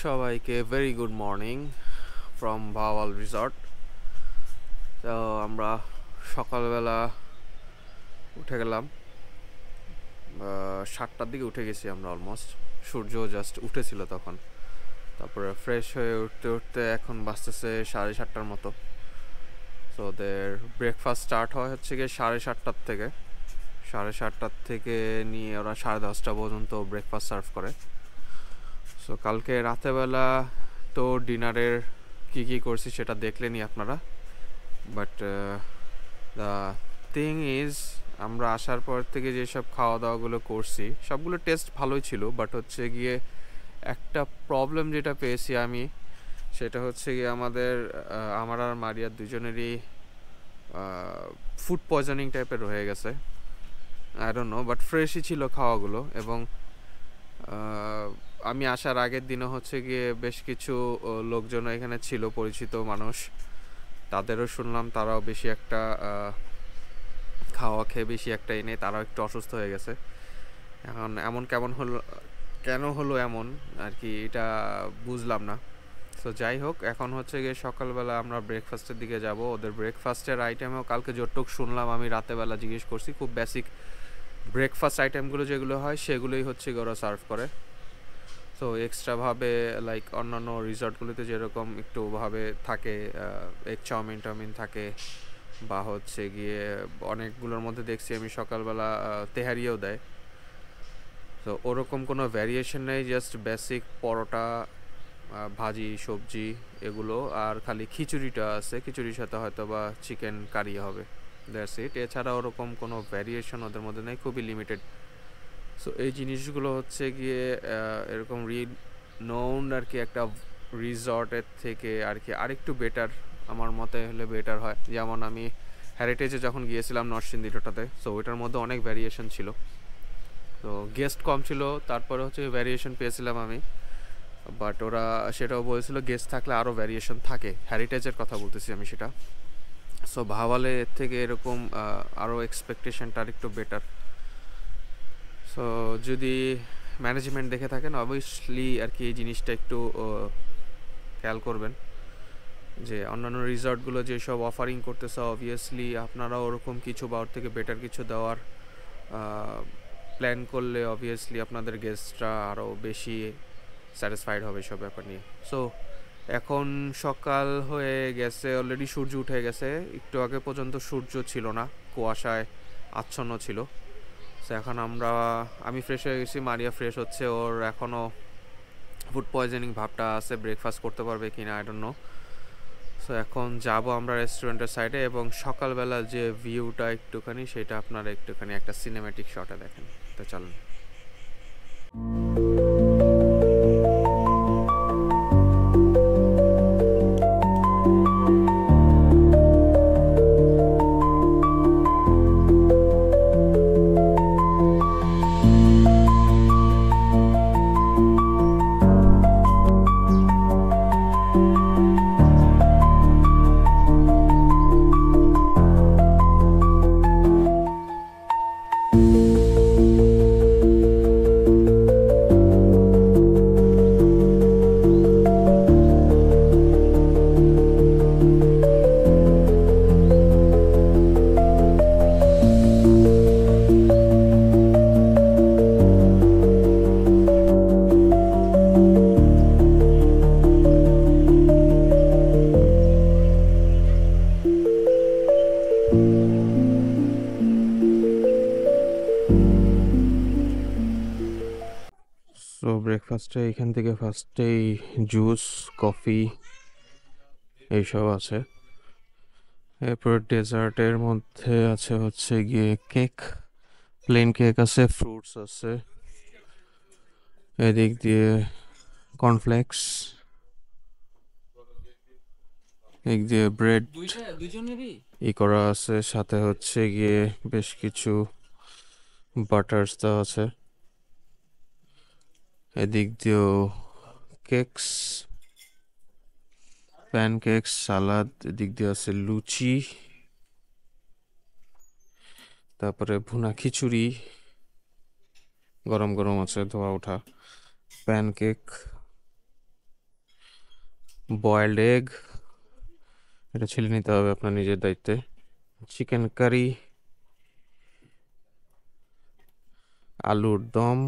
সবাইকে very good morning from Bhawal resort. তো আমরা সকালবেলা উঠে গেলাম, 7টার দিকে উঠে গেছি আমরা অলমোস্ট। সূর্য জাস্ট উঠেছিল তখন। তারপরে ফ্রেশ হয়ে উঠতে উঠতে এখন বাজতেছে 7:30টার মতো। তো ওদের ব্রেকফাস্ট স্টার্ট হয় হচ্ছে গিয়ে 7:30টার থেকে। 7:30টার থেকে নিয়ে ওরা 10:30টা পর্যন্ত ব্রেকফাস্ট সার্ভ করে। সো কালকে রাতেবেলা তো ডিনারের কী করছি সেটা দেখলেনি আপনারা। বাট দ্য থিং ইজ, আমরা আসার পর থেকে যেসব খাওয়া দাওয়াগুলো করছি সবগুলো টেস্ট ভালোই ছিল, বাট হচ্ছে গিয়ে একটা প্রবলেম যেটা পেয়েছি আমি, সেটা হচ্ছে গিয়ে আমার আর মারিয়ার দুজনেরই ফুড পয়জনিং টাইপের হয়ে গেছে। আই ডোন্ট নো, বাট ফ্রেশই ছিল খাওয়াগুলো। এবং আমি আসার আগের দিনও হচ্ছে গিয়ে বেশ কিছু লোকজন এখানে ছিল, পরিচিত মানুষ। তাদেরও শুনলাম তারাও বেশি একটা খাওয়া খেয়ে বেশি একটা এনে তারাও একটু অসুস্থ হয়ে গেছে। এখন এমন কেন হলো এমন আর কি, এটা বুঝলাম না। সো যাই হোক, এখন হচ্ছে গিয়ে সকালবেলা আমরা ব্রেকফাস্টের দিকে যাব। ওদের ব্রেকফাস্টের আইটেমেও কালকে যতটুক শুনলাম, আমি রাতেবেলা জিজ্ঞেস করছি, খুব বেসিক ব্রেকফাস্ট আইটেমগুলো যেগুলো হয় সেগুলোই হচ্ছে গিয়ে ওরা সার্ভ করে। তো এক্সট্রাভাবে লাইক অন্যান্য রিসর্টগুলোতে যেরকম একটুভাবে থাকে, এগ চাউমিন টাউমিন থাকে, বা হচ্ছে গিয়ে অনেকগুলোর মধ্যে দেখছি আমি সকালবেলা তেহারিও দেয়। তো ওরকম কোনো ভ্যারিয়েশন নেই, জাস্ট বেসিক পরোটা, ভাজি সবজি এগুলো, আর খালি খিচুড়িটা আছে, খিচুড়ির সাথে হয়তো বা চিকেন কারি হবে, দ্যাটস ইট। এছাড়া ওরকম কোনো ভ্যারিয়েশন ওদের মধ্যে নেই, খুবই লিমিটেড। সো এই জিনিসগুলো হচ্ছে গিয়ে এরকম রিনোউন্ড আর কি একটা রিসর্টের থেকে আর কি আরেকটু বেটার আমার মতে হলে বেটার হয়। যেমন আমি হেরিটেজে যখন গিয়েছিলাম নরসিংদীটাতে, সো ওইটার মধ্যে অনেক ভ্যারিয়েশন ছিল। তো গেস্ট কম ছিল, তারপরে হচ্ছে ভ্যারিয়েশন পেয়েছিলাম আমি। বাট ওরা সেটাও বলেছিল গেস্ট থাকলে আরও ভ্যারিয়েশন থাকে, হেরিটেজের কথা বলতেছি আমি সেটা। সো ভাওয়ালে এর থেকে এরকম আরও এক্সপেকটেশনটা আরেকটু বেটার। সো যদি ম্যানেজমেন্ট দেখে থাকেন অবভিয়াসলি আর কি এই জিনিসটা একটু খেয়াল করবেন, যে অন্যান্য রিসর্টগুলো যেসব অফারিং করতেছে অবভিয়াসলি আপনারা ওরকম কিছু বা ওর থেকে বেটার কিছু দেওয়ার প্ল্যান করলে অবভিয়াসলি আপনাদের গেস্টরা আরও বেশি স্যাটিসফাইড হবে সব ব্যাপার নিয়ে। সো এখন সকাল হয়ে গেছে, অলরেডি সূর্য উঠে গেছে। একটু আগে পর্যন্ত সূর্য ছিল না, কুয়াশায় আচ্ছন্ন ছিল। সো এখন আমি ফ্রেশ হয়ে গেছি, মারিয়া ফ্রেশ হচ্ছে, ওর এখনও ফুড পয়জনিং ভাবটা আছে, ব্রেকফাস্ট করতে পারবে কি না আই ডোন্ট নো। সো এখন যাব আমরা রেস্টুরেন্টের সাইডে, এবং সকালবেলা যে ভিউটা একটুখানি সেটা আপনারা একটুখানি একটা সিনেম্যাটিক শটে দেখেন। তো চলুন। সো ব্রেকফাস্টে এখান থেকে ফার্স্টেই জুস, কফি এইসব আছে। এরপর ডেজার্টের মধ্যে আছে হচ্ছে গিয়ে কেক, প্লেন কেক আছে, ফ্রুটস আছে, এদিক দিয়ে কর্নফ্লেক্স, এদিক দিয়ে ব্রেড করা আছে, সাথে হচ্ছে গিয়ে বেশ কিছু বাটার্স দেওয়া আছে। এদিক দিয়েও কেকস, প্যানকেকস, সালাদ, এদিক দিয়ে আছে লুচি, তারপরে ভুনা খিচুড়ি গরম গরম আছে, ধোয়া ওঠা প্যানকেক, বয়েলড এগ, এটা ছিলে নিতে হবে আপনার নিজের দায়িত্বে। চিকেন কারি, আলুর দম,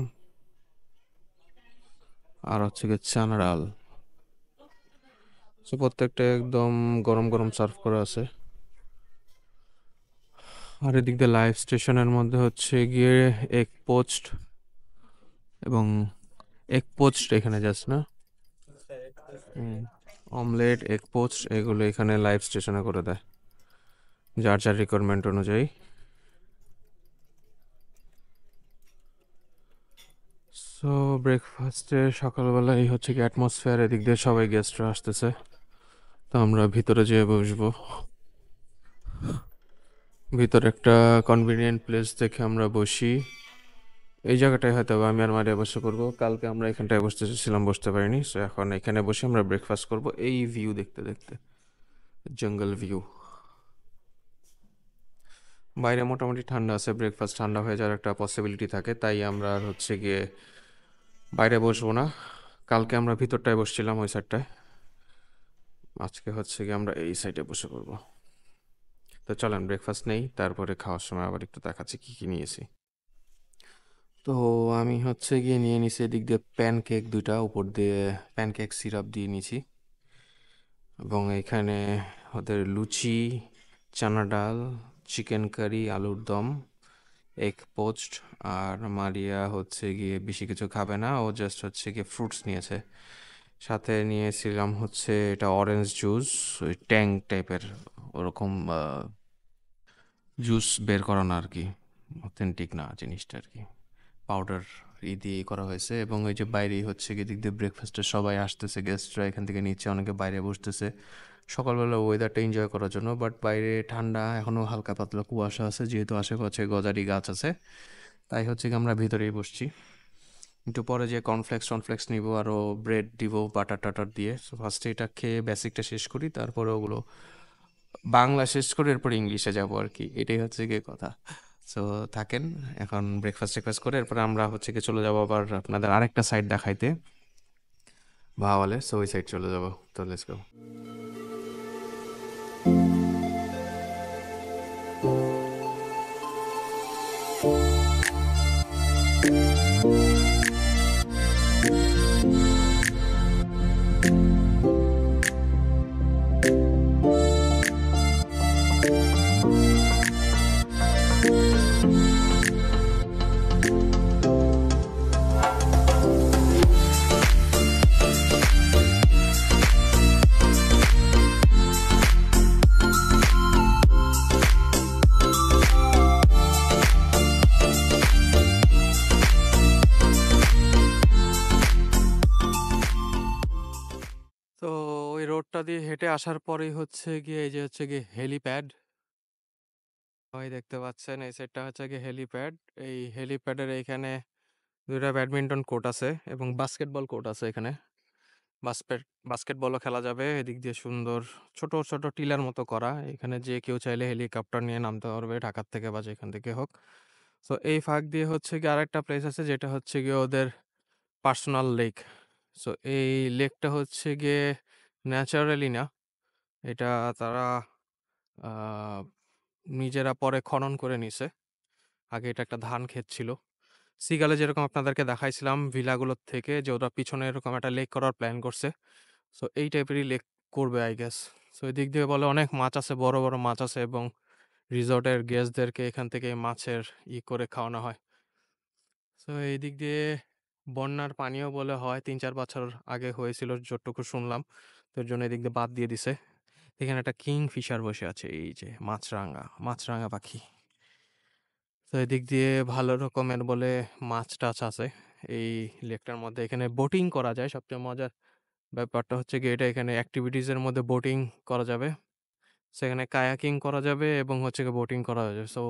আর হচ্ছে গিয়ে চানা ডাল। সো প্রত্যেকটা একদম গরম গরম সার্ভ করা আছে। আর এদিক দিয়ে লাইভ স্টেশনের মধ্যে হচ্ছে গিয়ে এগ পোস্ট এবং এগ পোস্ট এখানে যাচ্ছে না, অমলেট, এগ পোস্ট এগুলো এখানে লাইভ স্টেশনে করে দেয় যার যার রিকোয়ারমেন্ট অনুযায়ী। সো ব্রেকফাস্টে সকালবেলা এই হচ্ছে কি অ্যাটমসফিয়ার, এদিক দিয়ে সবাই গেস্টরা আসতেছে। তো আমরা ভিতরে যেয়ে বসবো। ভিতরে একটা কনভিনিয়েন্ট প্লেস দেখে আমরা বসি। এই জায়গাটায় হয়তো আমি আর মারিয়া বসে করবো, কালকে আমরা এখানটায় বসতেছিলাম, বসতে পারিনি। সো এখন এখানে বসে আমরা ব্রেকফাস্ট করব এই ভিউ দেখতে দেখতে, জঙ্গল ভিউ। বাইরে মোটামুটি ঠান্ডা আছে, ব্রেকফাস্ট ঠান্ডা হয়ে যাওয়ার একটা পসিবিলিটি থাকে, তাই আমরা আর হচ্ছে গিয়ে বাইরে বসবো না। কালকে আমরা ভিতরটায় বসছিলাম ওই সাইডটায়, আজকে হচ্ছে গিয়ে আমরা এই সাইডে বসে করবো। তো চলেন ব্রেকফাস্ট নেই, তারপরে খাওয়ার সময় আবার একটু দেখাচ্ছি কী কী নিয়েছি। তো আমি হচ্ছে গিয়ে নিয়ে নিছি এদিক দিয়ে প্যানকেক দুইটা, উপর দিয়ে প্যানকেক সিরাপ দিয়ে নিছি, এবং এখানে ওদের লুচি, চানা ডাল, চিকেন কারি, আলুর দম, এগ পোস্ট। আর মারিয়া হচ্ছে গিয়ে বেশি কিছু খাবে না, ও জাস্ট হচ্ছে গিয়ে ফ্রুটস নিয়েছে। সাথে নিয়েছিলাম হচ্ছে এটা অরেঞ্জ জুস, ওই ট্যাং টাইপের ওরকম জুস বের করানো আর কি, অথেন্টিক না জিনিসটা আর কি, পাউডার দিয়ে করা হয়েছে। এবং ওই যে বাইরেই হচ্ছে গিয়ে দিক দিয়ে ব্রেকফাস্টে সবাই আসতেছে, গেস্টরা এখান থেকে নিচ্ছে, অনেকে বাইরে বসতেছে সকালবেলা ওয়েদারটা এনজয় করার জন্য। বাট বাইরে ঠান্ডা, এখনও হালকা পাতলা কুয়াশা আছে, যেহেতু আশেপাশে গজারি গাছ আছে, তাই হচ্ছে কি আমরা ভিতরেই বসছি। একটু পরে যে কর্নফ্লেক্স নিব, আরও ব্রেড দিব বাটার টাটার দিয়ে। সো ফার্স্টে এটা খেয়ে বেসিকটা শেষ করি, তারপরে ওগুলো বাংলা শেষ করে এরপর ইংলিশে যাব আর কি, এটাই হচ্ছে গিয়ে কথা। সো থাকেন, এখন ব্রেকফাস্ট টেকফাস্ট করে এরপরে আমরা হচ্ছে গিয়ে চলে যাবো আবার আপনাদের আরেকটা সাইড দেখাইতে, ভাওয়ালে। সো ওই সাইড চলে যাবো, তো লেটস গো। তো ওই রোডটা দিয়ে হেঁটে আসার পরেই হচ্ছে গিয়ে এই যে হচ্ছে গিয়ে হেলিপ্যাড, ওই দেখতে পাচ্ছেন এই সাইডটা হচ্ছে গিয়ে হেলিপ্যাড। এই হেলিপ্যাডের এইখানে দুইটা ব্যাডমিন্টন কোর্ট আছে এবং বাস্কেটবল কোর্ট আছে এখানে। বাস্কেট বাস্কেটবলও খেলা যাবে, এদিক দিয়ে সুন্দর ছোট ছোট টিলার মতো করা, এখানে যে কেউ চাইলে হেলিকপ্টার নিয়ে নামতে পারবে ঢাকার থেকে বা যেখান থেকে হোক। সো এই ফাঁক দিয়ে হচ্ছে গিয়ে আরেকটা প্লেস আছে, যেটা হচ্ছে গিয়ে ওদের পার্সোনাল লেক। সো এই লেকটা হচ্ছে গিয়ে ন্যাচারালি না, এটা তারা আহ, নিজেরা পরে খনন করে নিছে। আগে এটা একটা ধান ক্ষেত ছিল। সিগালে যেরকম আপনাদেরকে দেখাইছিলাম ভিলাগুলোর থেকে, যে ওরা পিছনে এরকম একটা লেক করার প্ল্যান করছে। সো এই টাইপেরই লেক করবে আই গেস। সো এদিক দিয়ে বলে অনেক মাছ আছে, বড় বড় মাছ আছে, এবং রিসর্টের গেস্টদেরকে এখান থেকে মাছের করে খাওয়ানো হয়। সো এই দিক দিয়ে বন্যার পানিও বলে হয় ৩-৪ বছর আগে হয়েছিল যতটুকু শুনলাম, তো এর জন্য এদিক দিয়ে বাদ দিয়ে দিছে। এখানে একটা কিং ফিশার বসে আছে, এই যে মাছরাঙা মাছরাঙা পাখি। তো এদিক দিয়ে ভালো রকমের বলে মাছ টাছ আছে এই লেকটার মধ্যে। এখানে বোটিং করা যায়, সবচেয়ে মজার ব্যাপারটা হচ্ছে কি এটা, এখানে অ্যাক্টিভিটিসের মধ্যে বোটিং করা যাবে, সেখানে কায়াকিং করা যাবে এবং হচ্ছে গিয়ে বোটিং করা যাবে। সো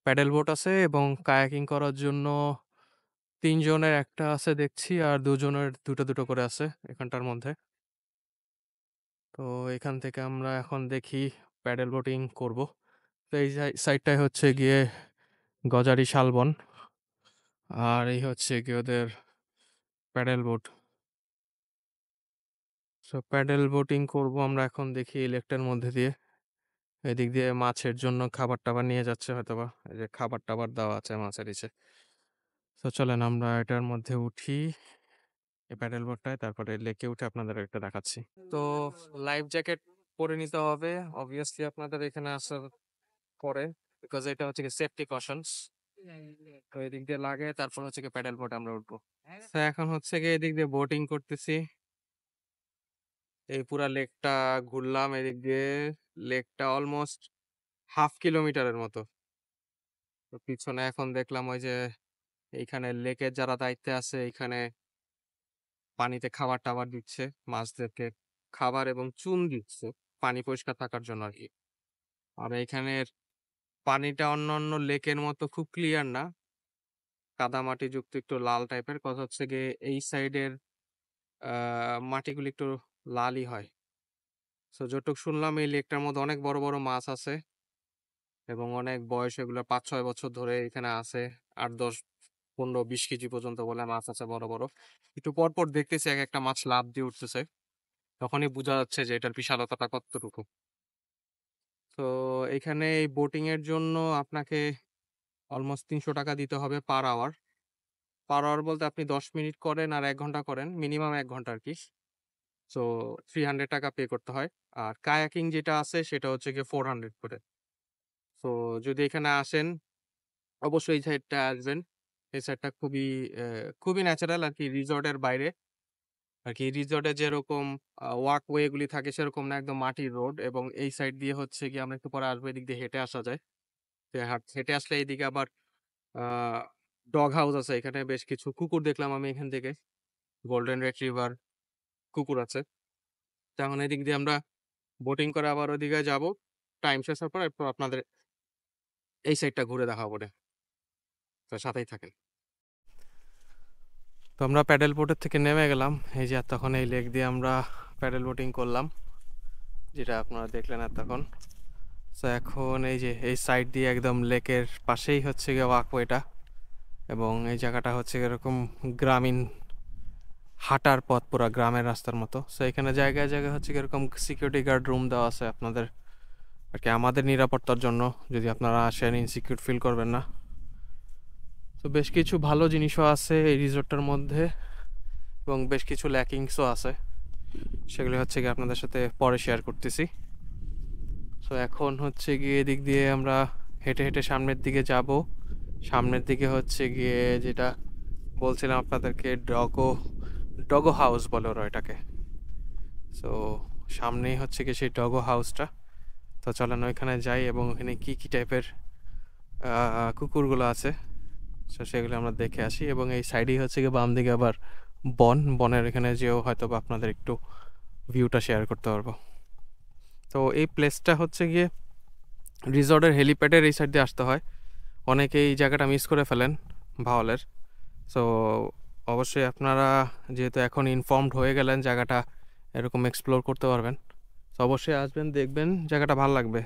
প্যাডেল বোট আছে, এবং কায়াকিং করার জন্য ৩ জনের একটা আছে দেখছি, আর ২ জনের দুটো দুটো করে আছে এখানটার মধ্যে। তো এখান থেকে আমরা এখন দেখি প্যাডেল বোটিং করব। তো এই সাইডটায় হচ্ছে গিয়ে গজারি শালবন, আর এই হচ্ছে গিয়ে ওদের paddle boat. So paddle boating করব আমরা এখন, দেখি লেকটার মধ্যে দিয়ে। এদিক দিয়ে মাছের জন্য খাবার টাবার নিয়ে যাচ্ছে হয়তোবা, এই যে খাবার টাবার দেওয়া আছে মাছের নিচে। তো চলেন আমরা এটার মধ্যে উঠি, এই প্যাডেল বোটটায়, তারপরে লেকে উঠে আপনাদের একটা দেখাচ্ছি। তো লাইফ জ্যাকেট পরে নিতে হবে অবভিয়াসলি আপনাদের এখানে আসার পরে, বিকজ এটা হচ্ছে কি সেফটি কশনস। তো এদিক দিয়ে লাগে, তারপর হচ্ছে কি প্যাডেল বোট আমরা উঠবো। তো এখন হচ্ছে কি এদিক দিয়ে বোটিং করতেছি, এই পুরা লেকটা ঘুরলাম এদিক দিয়ে। লেকটা অলমোস্ট 1/2 কিলোমিটারের মতো। তো পিছনে এখন দেখলাম ওই যে এইখানে লেকের যারা দায়িত্বে আছে, এইখানে পানিতে খাবার টাবার দিচ্ছে মাছদেরকে, খাবার এবং চুন দিচ্ছে পানি পরিষ্কার থাকার জন্য আর কি। আর এখানের পানিটা অন্য অন্য লেকের মতো খুব ক্লিয়ার না, কাদামাটি যুক্ত, একটু লাল টাইপের। কথা হচ্ছে গিয়ে এই সাইডের মাটিগুলি একটু লালই হয়। তো যতটুকু শুনলাম এই লেকটার মধ্যে অনেক বড় বড় মাছ আছে এবং অনেক বয়স, এগুলো 5-6 বছর ধরে এখানে আছে। 8-10-15-20 কেজি পর্যন্ত বলে মাছ আছে বড় বড়। একটু পর পর দেখতেছি এক একটা মাছ লাফ দিয়ে উঠতেছে, তখনই বোঝা যাচ্ছে যে এটার বিশালতাটা কতটুকু। তো এখানে এই বোটিং এর জন্য আপনাকে অলমোস্ট 300 টাকা দিতে হবে পার আওয়ার। পার আওয়ার বলতে আপনি 10 মিনিট করেন আর 1 ঘন্টা করেন, মিনিমাম 1 ঘন্টা আর কি। সো 300 টাকা পে করতে হয়। আর কায়াকিং যেটা আছে সেটা হচ্ছে গিয়ে 400 করে। তো যদি এখানে আসেন অবশ্যই এই সাইডটা আসবেন। এই সাইডটা খুবই ন্যাচারাল আর কি, রিসর্টের বাইরে আর কি। রিসর্টে যেরকম ওয়াকওয়ে গুলি থাকে সেরকম না, একদম মাটির রোড। এবং এই সাইড দিয়ে হচ্ছে গিয়ে আমরা একটু পরে আসবো, এদিক দিয়ে হেঁটে আসা যায়। তো হেঁটে আসলে এইদিকে আবার ডগ হাউস আছে, এখানে বেশ কিছু কুকুর দেখলাম আমি এখান থেকে, গোল্ডেন রিট্রিভার কুকুর আছে। তখন এদিক দিয়ে আমরা বোটিং করে আবার ওদিকে যাব, টাইম শেষ হওয়ার পর এরপর আপনাদের এই সাইডটা ঘুরে দেখাবো রে। তো সাথেই থাকেন। তো আমরা প্যাডেল বোটের থেকে নেমে গেলাম, এই যে তখন এই লেক দিয়ে আমরা প্যাডেল বোটিং করলাম, যেটা আপনারা দেখলেন তখন। তো এখন এই যে এই সাইড দিয়ে একদম লেকের পাশেই হচ্ছে গিয়ে ওয়াকওয়েটা, এবং এই জায়গাটা হচ্ছে এরকম গ্রামীণ হাঁটার পথ, পুরা গ্রামের রাস্তার মতো। সো এখানে জায়গায় জায়গায় হচ্ছে এরকম সিকিউরিটি গার্ড রুম দেওয়া আছে আপনাদের আর কি, আমাদের নিরাপত্তার জন্য, যদি আপনারা আসেন ইনসিকিউর ফিল করবেন না। তো বেশ কিছু ভালো জিনিসও আছে এই রিসোর্টটার মধ্যে এবং বেশ কিছু ল্যাকিংসও আছে, সেগুলি হচ্ছে গিয়ে আপনাদের সাথে পরে শেয়ার করতেছি। সো এখন হচ্ছে গিয়ে এদিক দিয়ে আমরা হেঁটে হেঁটে সামনের দিকে যাব। সামনের দিকে হচ্ছে গিয়ে যেটা বলছিলাম আপনাদেরকে, ডগো হাউস বলে ওরা এটাকে। সো সামনেই হচ্ছে গিয়ে সেই ডগো হাউসটা। তো চলেন ওইখানে যাই এবং ওখানে কী কী টাইপের কুকুরগুলো আছে সেগুলো আমরা দেখে আসি। এবং এই সাইডেই হচ্ছে গিয়ে বাম দিকে আবার বনের এখানে যেও হয়তো বা আপনাদের একটু ভিউটা শেয়ার করতে পারবো। তো এই প্লেসটা হচ্ছে গিয়ে রিসর্টের হেলিপ্যাডের এই সাইড দিয়ে আসতে হয়, অনেকে এই জায়গাটা মিস করে ফেলেন ভাওয়ালের। সো অবশ্যই আপনারা যেহেতু এখন ইনফর্মড হয়ে গেলেন, জায়গাটা এরকম এক্সপ্লোর করতে পারবেন। তো অবশ্যই আসবেন, দেখবেন জায়গাটা ভালো লাগবে।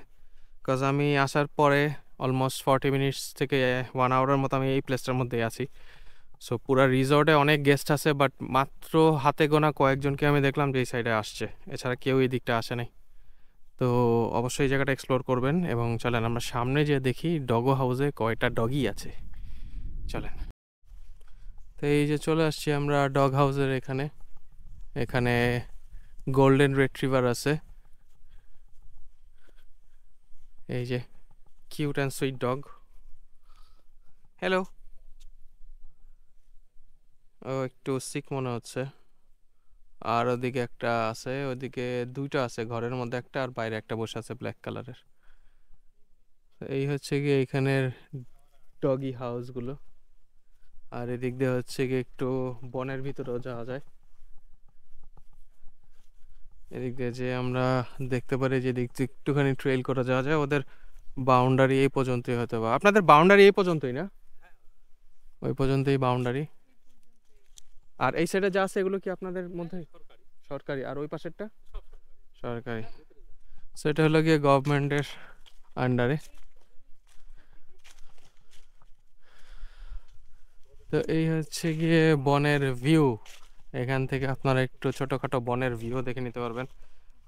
বিকজ আমি আসার পরে অলমোস্ট 40 মিনিটস থেকে 1 আওয়ারের মতো আমি এই প্লেসটার মধ্যেই আছি। সো পুরো রিসর্টে অনেক গেস্ট আছে, বাট মাত্র হাতে গোনা কয়েকজনকে আমি দেখলাম যে এই সাইডে আসছে, এছাড়া কেউ এই দিকটা আসে নাই। তো অবশ্যই এই জায়গাটা এক্সপ্লোর করবেন। এবং চলেন আমরা সামনে যে দেখি ডগো হাউসে কয়টা ডগই আছে, চলেন। তো এই যে চলে আসছি আমরা ডগ হাউসের এখানে। এখানে গোল্ডেন রিট্রিভার আছে, এই যে cute and sweet dog. Hello. ও একটু সিক মনে হচ্ছে। আর ওদিকে একটা আছে, ওদিকে দুইটা আছে, ঘরের মধ্যে একটা আর বাইরে একটা বসে আছে ব্ল্যাক কালারের। এই হচ্ছে গিয়ে এখানের ডগি হাউসগুলো। আর এদিক দিয়ে হচ্ছে গিয়ে একটু বনের ভিতরেও যাওয়া যায়, এদিক দিয়ে যে আমরা দেখতে পারি যে দিক দিয়ে একটুখানি ট্রেল করে যাওয়া যায়। ওদের বাউন্ডারি এই পর্যন্তই হয়তো বা, আপনাদের বাউন্ডারি এই পর্যন্তই না? ওই পর্যন্তই বাউন্ডারি। আর এই সাইডে যা আছে এগুলো কি আপনাদের মধ্যে সরকারি? আর ওই পাশেরটা সরকারি। সেটা হলো গিয়ে গভর্নমেন্টের আন্ডারে। তো এই হচ্ছে গিয়ে বনের ভিউ, এখান থেকে আপনারা একটু ছোটোখাটো বনের ভিউ দেখে নিতে পারবেন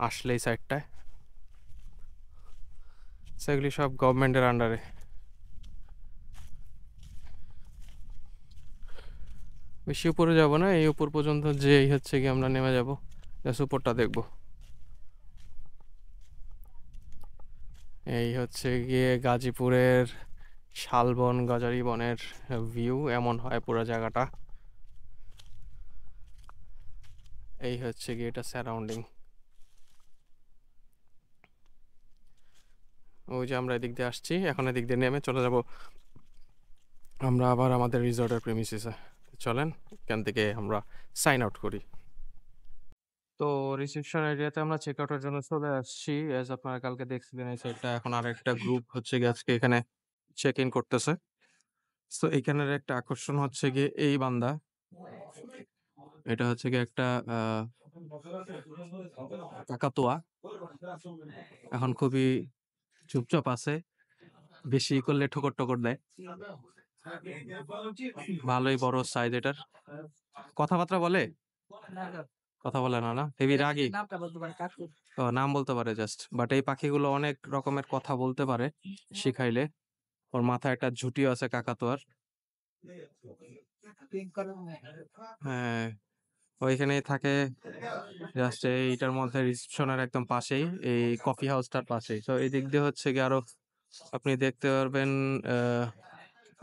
আসলে এই সাইডটায়। সেগুলি সব গভর্নমেন্টের আন্ডারে। বেশি উপরে যাব না, এই উপর পর্যন্ত যেই হচ্ছে কি আমরা নেমে যাব, জাস্ট উপরটা দেখব। এই হচ্ছে গিয়ে গাজীপুরের শালবন গজারি বনের ভিউ, এমন হয় পুরো জায়গাটা। এই হচ্ছে গিয়ে এটা সারাউন্ডিং। ওই যে আমরা এদিক দিয়ে আসছি, এখন এদিক দিয়ে নেমে চলে যাব আমরা আবার আমাদের রিসর্টের প্রেমিসিসে। চলেন এখান থেকে আমরা সাইন আউট করি। তো রিসেপশন এরিয়াতে আমরা চেক আউটের জন্য চলে আসছি। অ্যাজ আপনারা কালকে দেখছিলেন এই সাইডটা, এখন আরেকটা গ্রুপ হচ্ছে গিয়ে আজকে এখানে চেক ইন করতেছে। তো এখানের একটা আকর্ষণ হচ্ছে গিয়ে এই বান্দা, এটা হচ্ছে গিয়ে একটা কাকাতুয়া, এখন খুবই চুপচাপ আছে, বেশি করলে ঠোকর ঠোকর দেয়। ভালোই বড় সাইজ এটার। কথাবার্তা বলে? কথা বলে না, না হেভি রাগী। ও নাম বলতে পারে জাস্ট, বাট এই পাখিগুলো অনেক রকমের কথা বলতে পারে শিখাইলে। ওর মাথায় একটা ঝুঁটিও আছে কাকাতুয়ার। হ্যাঁ, ওইখানেই থাকে জাস্ট এইটার মধ্যে, রিসেপশনের একদম পাশেই, এই কফি হাউসটার পাশেই। তো এই দিক দিয়ে হচ্ছে গিয়ে আরো আপনি দেখতে পারবেন।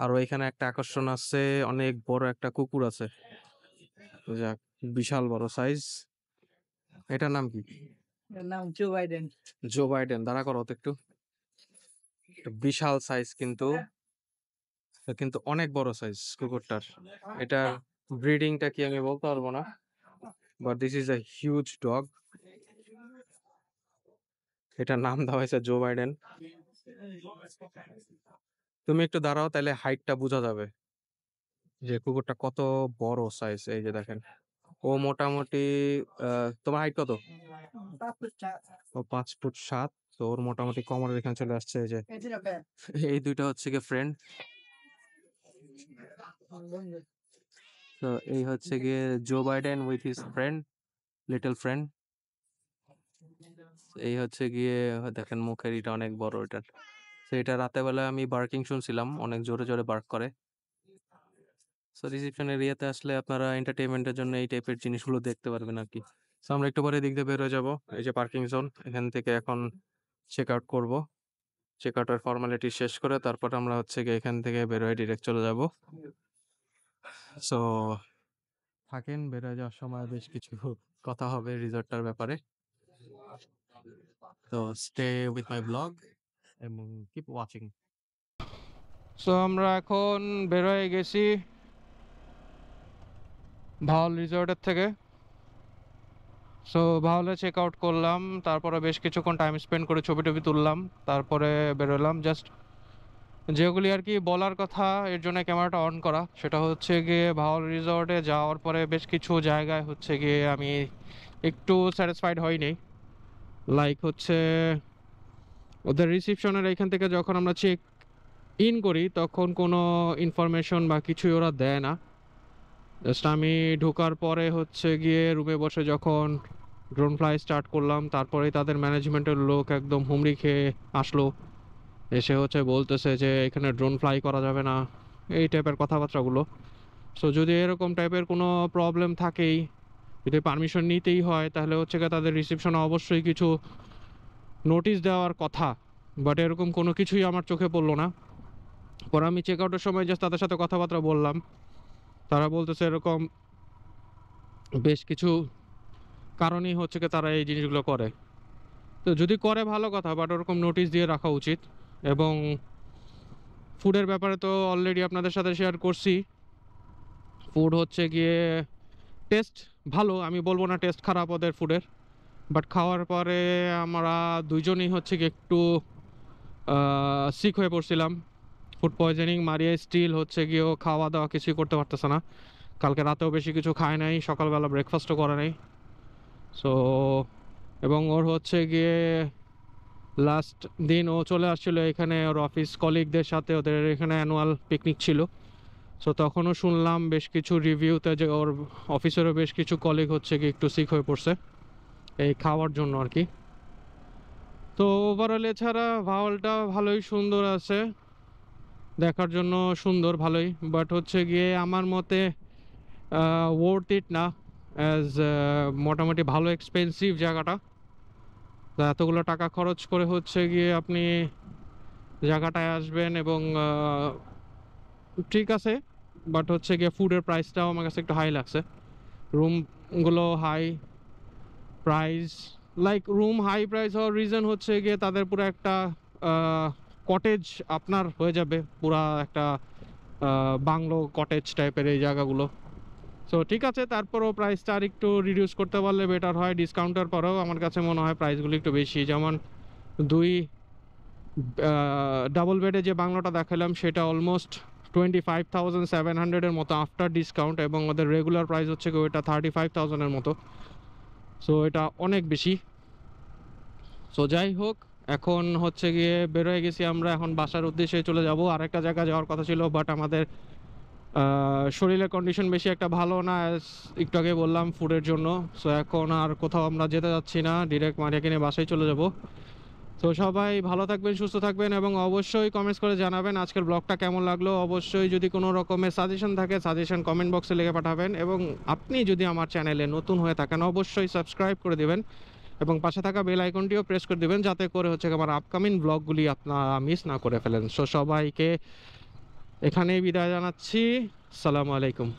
আরো এখানে একটা আকর্ষণ আছে, অনেক বড় একটা কুকুর আছে, যাক বিশাল বড় সাইজ। এটার নাম কি? নাম জো বাইডেন। জো বাইডেন, দাঁড়া করো তো একটু। বিশাল সাইজ কিন্তু, কিন্তু অনেক বড় সাইজ কুকুরটার। এটার ব্রিডিংটা কি আমি বলতে পারবো না, but this is a huge dog. এটার নাম দেওয়া হয়েছে জো বাইডেন। তুমি একটু দাঁড়াও, তাহলে হাইটটা বোঝা যাবে যে কুকুরটা কত বড় সাইজ। এই যে দেখেন, ও মোটামুটি তোমার হাইট কত? ও 5 ফুট 7। তো ওর মোটামুটি কোমরের এখানে চলে আসছে। এই যে এই দুইটা হচ্ছে গিয়ে ফ্রেন্ড। তো এই হচ্ছে গিয়ে Joe Biden with his friend, little friend. এই হচ্ছে গিয়ে দেখেন মুখের এটা অনেক বড় এটার। তো এটা রাতে বেলা আমি বার্কিং শুনছিলাম, অনেক জোরে জোরে বার্ক করে। সো রিসেপশন এরিয়াতে আসলে আপনারা এন্টারটেইনমেন্টের জন্য এই টাইপের জিনিসগুলো দেখতে পারবেন আর কি। সো আমরা একটু পরে দিক দিয়ে বের হয়ে যাবো। এই যে পার্কিং জোন, এখান থেকে এখন চেক আউট করবো। চেক আউটের ফর্মালিটি শেষ করে তারপর আমরা হচ্ছে গিয়ে এখান থেকে বের হয়ে ডিরেক্ট চলে যাব। সো থাকেন, বের হয়ে যাওয়ার সময় বেশ কিছু কথা হবে রিসর্টটার ব্যাপারে। তো স্টে উইথ মাই ব্লগ এবং কিপ ওয়াচিং। সো আমরা এখন বের হয়ে গেছি ভাওল রিসর্টের থেকে। সো ভাওলে চেক আউট করলাম, তারপরে বেশ কিছুক্ষণ টাইম স্পেন্ড করে ছবি টবি তুললাম, তারপরে বেরোলাম। জাস্ট যেগুলি আর কি বলার কথা, এর জন্য ক্যামেরাটা অন করা, সেটা হচ্ছে গিয়ে ভাওল রিসর্টে যাওয়ার পরে বেশ কিছু জায়গায় হচ্ছে গিয়ে আমি একটু স্যাটিসফাইড হইনি। লাইক হচ্ছে ওদের রিসিপশনের এখান থেকে যখন আমরা চেক ইন করি তখন কোনো ইনফরমেশন বা কিছুই ওরা দেয় না। জাস্ট আমি ঢোকার পরে হচ্ছে গিয়ে রুমে বসে যখন ড্রোন ফ্লাই স্টার্ট করলাম, তারপরে তাদের ম্যানেজমেন্টের লোক একদম হুমড়ি খেয়ে আসলো, এসে হচ্ছে বলতেছে যে এখানে ড্রোন ফ্লাই করা যাবে না, এই টাইপের কথাবার্তাগুলো। সো যদি এরকম টাইপের কোনো প্রবলেম থাকেই, যদি পারমিশন নিতেই হয়, তাহলে হচ্ছে গিয়ে তাদের রিসেপশনে অবশ্যই কিছু নোটিশ দেওয়ার কথা, বাট এরকম কোনো কিছুই আমার চোখে পড়লো না। পরে আমি চেক আউটের সময় জাস্ট তাদের সাথে কথাবার্তা বললাম, তারা বলতেছে এরকম বেশ কিছু কারণেই হচ্ছে কি তারা এই জিনিসগুলো করে। তো যদি করে ভালো কথা, বাট ওরকম নোটিশ দিয়ে রাখা উচিত। এবং ফুডের ব্যাপারে তো অলরেডি আপনাদের সাথে শেয়ার করছি। ফুড হচ্ছে গিয়ে টেস্ট ভালো, আমি বলবো না টেস্ট খারাপ ওদের ফুডের, বাট খাওয়ার পরে আমরা দুইজনই হচ্ছে কি একটু সিক হয়ে পড়ছিলাম, ফুড পয়জনিং। মারিয়া স্টিল হচ্ছে গিয়েও খাওয়া দাওয়া কিছুই করতে পারতেছে না, কালকে রাতেও বেশি কিছু খায় নাই, সকালবেলা ব্রেকফাস্টও করে নাই। সো এবং ওর হচ্ছে গিয়ে লাস্ট দিন ও চলে আসছিল এখানে ওর অফিস কলিগদের সাথে, ওদের এখানে অ্যানুয়াল পিকনিক ছিল। সো তখনও শুনলাম বেশ কিছু রিভিউতে যে ওর অফিসেরও বেশ কিছু কলিগ হচ্ছে কি একটু সিক হয়ে পড়ছে এই খাওয়ার জন্য আর কি। তো ওভারঅল এছাড়া ভাওয়ালটা ভালোই সুন্দর আছে, দেখার জন্য সুন্দর ভালোই, বাট হচ্ছে গিয়ে আমার মতে ওয়ার্থ ইট না, অ্যাজ মোটামুটি ভালো এক্সপেন্সিভ জায়গাটা। তো এতগুলো টাকা খরচ করে হচ্ছে গিয়ে আপনি জায়গাটায় আসবেন এবং ঠিক আছে, বাট হচ্ছে গিয়ে ফুডের প্রাইসটাও আমার কাছে একটু হাই লাগছে। রুমগুলো high price, like room high price হওয়ার রিজন হচ্ছে গিয়ে তাদের পুরো একটা কটেজ আপনার হয়ে যাবে, পুরা একটা বাংলো কটেজ টাইপের এই জায়গাগুলো। সো ঠিক আছে, তারপরও প্রাইসটা আর একটু রিডিউস করতে পারলে বেটার হয়। ডিসকাউন্টের পরেও আমার কাছে মনে হয় প্রাইসগুলো একটু বেশি। যেমন দুই ডাবল বেডে যে বাংলোটা দেখালাম সেটা অলমোস্ট 25,700-এর মতো আফটার ডিসকাউন্ট, এবং ওদের রেগুলার প্রাইস হচ্ছে কি ওইটা 35,000-এর মতো। সো এটা অনেক বেশি। সো যাই হোক, এখন হচ্ছে গিয়ে বেরোয় গেছি আমরা, এখন বাসার উদ্দেশ্যে চলে যাব। আরেকটা জায়গা যাওয়ার কথা ছিল, বাট আমাদের শরীরের কন্ডিশন বেশি একটা ভালো না, একটু আগে বললাম ফুডের জন্য। সো এখন আর কোথাও আমরা যেতে যাচ্ছি না, ডিরেক্ট মারিয়াকে নিয়ে বাসায় চলে যাব। তো সবাই ভালো থাকবেন, সুস্থ থাকবেন, এবং অবশ্যই কমেন্টস করে জানাবেন আজকের ব্লগটা কেমন লাগলো। অবশ্যই যদি কোনো রকমের সাজেশন থাকে সাজেশন কমেন্ট বক্সে লিখে পাঠাবেন, এবং আপনি যদি আমার চ্যানেলে নতুন হয়ে থাকেন অবশ্যই সাবস্ক্রাইব করে দিবেন এবং পাশে থাকা বেল আইকনটিও প্রেস করে দিবেন, যাতে করে হচ্ছে আমার আপকামিং ব্লগগুলি আপনারা মিস না করে ফেলেন। সো সবাইকে এখানেই বিদায় জানাচ্ছি। আসসালামু আলাইকুম।